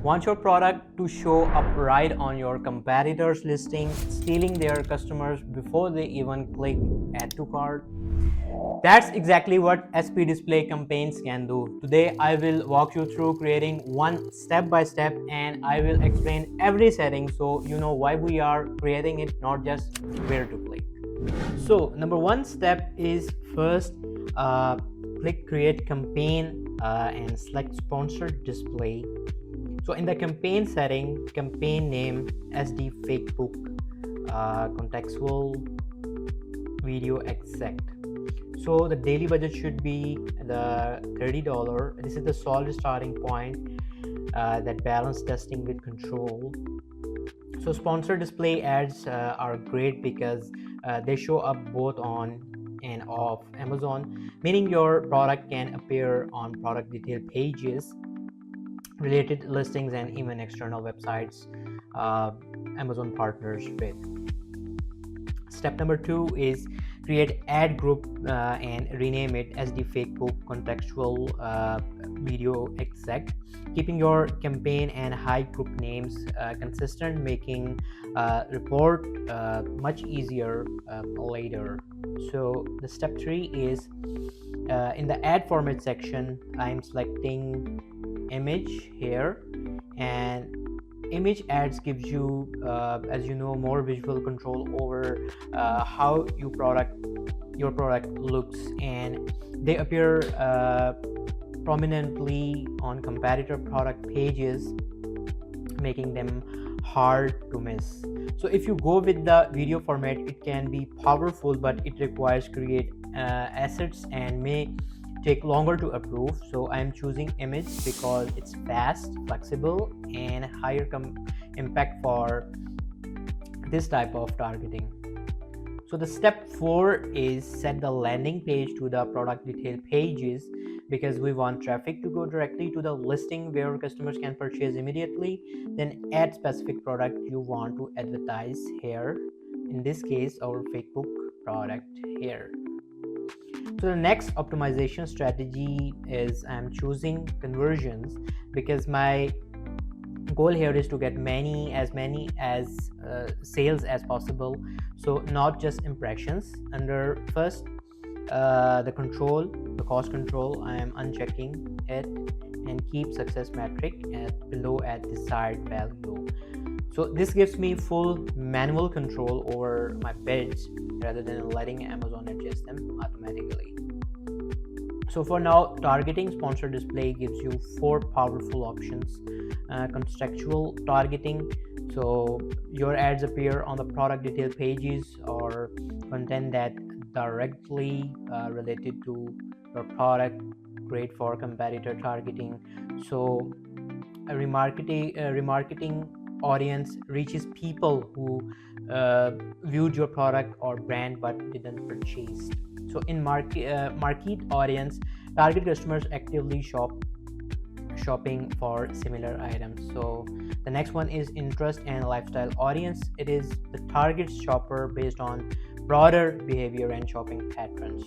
Want your product to show up right on your competitors' listing, stealing their customers before they even click add to cart? That's exactly what SP display campaigns can do. Today I will walk you through creating one step by step, and I will explain every setting so you know why we are creating it, not just where to click. So number one step is first click create campaign and select sponsored display. So in the campaign setting, campaign name SD Facebook, contextual video exact. So the daily budget should be the $30. This is the solid starting point, that balance testing with control. So sponsored display ads are great because they show up both on and off Amazon, meaning your product can appear on product detail pages, related listings, and even external websites Amazon partners with. Step number 2 is create ad group and rename it SD Facebook contextual video exact, keeping your campaign and hype group names consistent, making report much easier later. So the step 3 is in the ad format section, I'm selecting image here, and image ads gives you as you know, more visual control over how your product looks, and they appear prominently on competitor product pages, making them hard to miss. So if you go with the video format, it can be powerful, but it requires create assets and may take longer to approve. So I'm choosing image because it's fast, flexible, and higher impact for this type of targeting. So the step 4 is set the landing page to the product detail pages, because we want traffic to go directly to the listing where customers can purchase immediately. Then add specific product you want to advertise here, in this case our Facebook product here. So the next optimization strategy is I'm choosing conversions, because my goal here is to get many as sales as possible, so not just impressions. Under first the cost control, I am unchecking it, and keep success metric below at desired value. So this gives me full manual control over my bids rather than letting Amazon adjust them automatically. So for now, targeting sponsored display gives you 4 powerful options. Contextual targeting, so your ads appear on the product detail pages or content that directly related to your product, great for competitor targeting. So a remarketing audience reaches people who viewed your product or brand but didn't purchase. So in market audience, target customers actively shopping for similar items. So the next one is interest and lifestyle audience. It is the target shopper based on broader behavior and shopping patterns.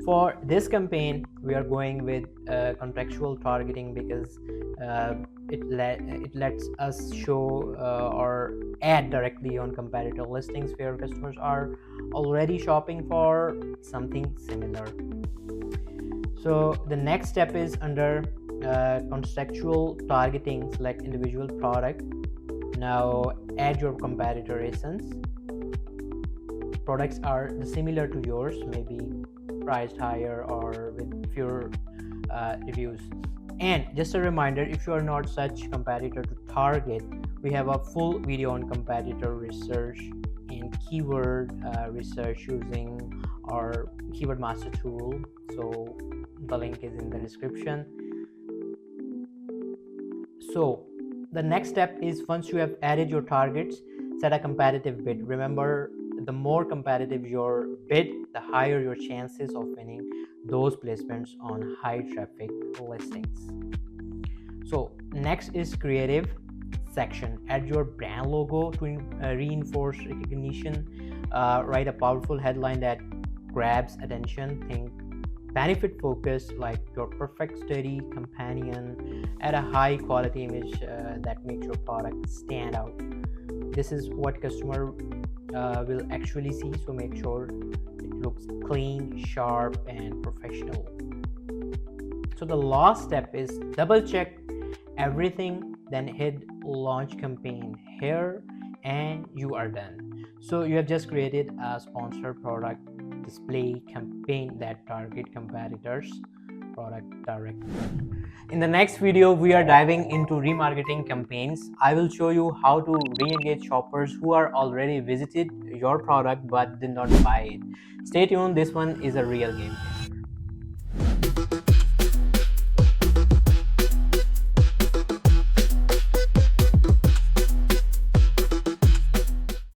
For this campaign, we are going with contextual targeting because it lets us show or ad directly on competitor listings where customers are already shopping for something similar. So the next step is under contextual targeting, select individual product. Now add your competitor ASINs. Products are similar to yours, maybe priced higher or with fewer reviews. And just a reminder, if you are not such competitor to target, we have a full video on competitor research and keyword research using our keyword master tool. So the link is in the description. So the next step is, once you have added your targets, set a competitive bid. Remember, the more competitive your bid, the higher your chances of winning those placements on high traffic listings. So next is creative section. Add your brand logo to reinforce recognition. Write a powerful headline that grabs attention. Think benefit focus, like your perfect study companion, add a high quality image that makes your product stand out. This is what customer will actually see, so make sure it looks clean, sharp, and professional. So the last step is double check everything, then hit launch campaign here, and you are done. So you have just created a sponsored product display campaign that target competitors product directly. In the next video, we are diving into remarketing campaigns. I will show you how to re-engage shoppers who are already visited your product but did not buy it. Stay tuned, this one is a real game.